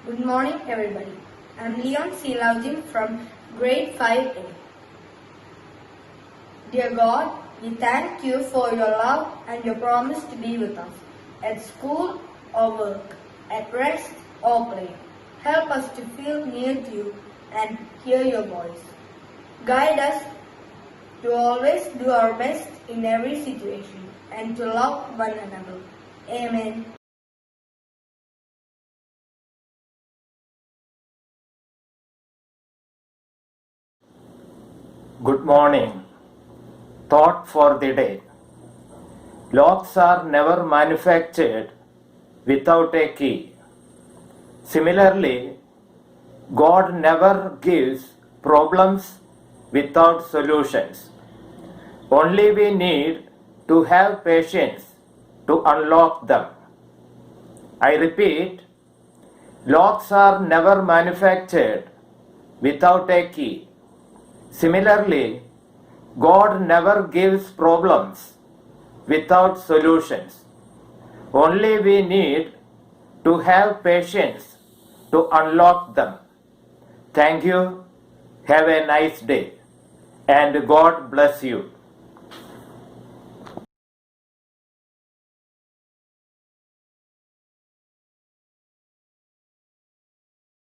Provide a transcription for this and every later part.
Good morning, everybody. I'm Leon Silaudin from grade 5A. Dear God, we thank you for your love and your promise to be with us at school or work, at rest or play. Help us to feel near to you and hear your voice. Guide us to always do our best in every situation and to love one another. Amen. Good morning. Thought for the day. Locks are never manufactured without a key. Similarly, God never gives problems without solutions. Only we need to have patience to unlock them. I repeat, locks are never manufactured without a key. Similarly, God never gives problems without solutions. Only we need to have patience to unlock them. Thank you. Have a nice day. And God bless you.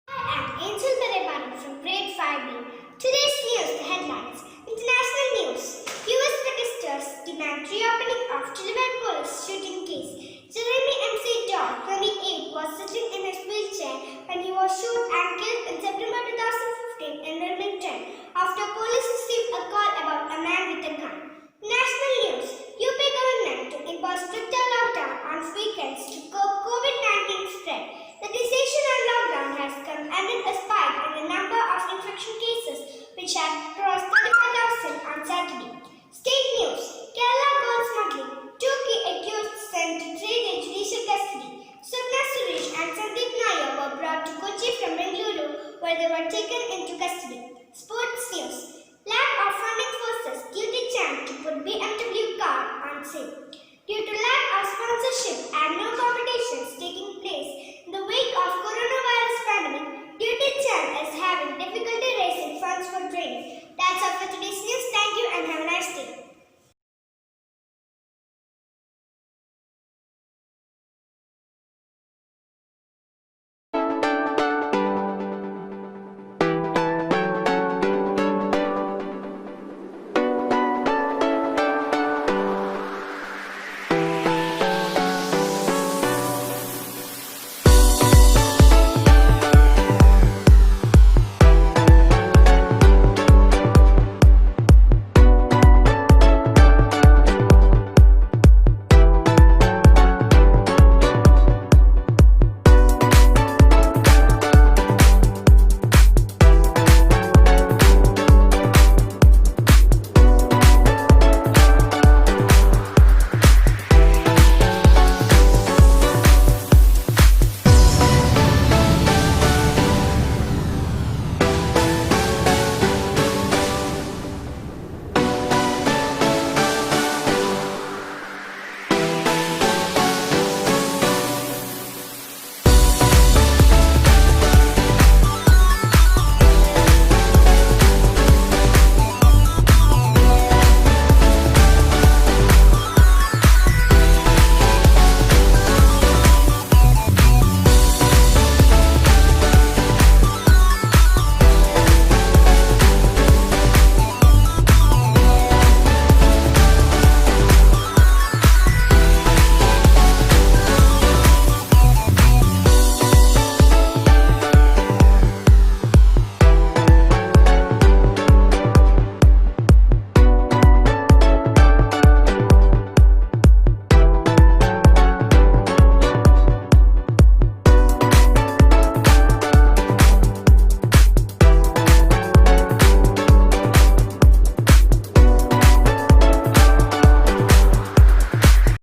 I'm Angel Perebanu from grade 5B. Today's news, the headlines. International news. US protesters demand reopening of Taliban police shooting case. Jeremy MC Dodd, 28, was sitting in his wheelchair when he was shot and killed in September 2015 in Wilmington after police received a call about a man with a gun. National news. UP government to impose stricter lockdown on weekends to curb COVID-19 spread. The decision on lockdown has come amid a spike in the number of infection cases, which had crossed 35,000 on Saturday. State news. Kerala gold smuggling. 2 key accused sent to 3-day judicial custody. Swapna Suresh and Sandeep Nair were brought to Kochi from Bengaluru, where they were taken into custody. Sports news. Lack of funding forces Duty Chand to put BMW car on sale. Due to lack of sponsorship and no competitions taking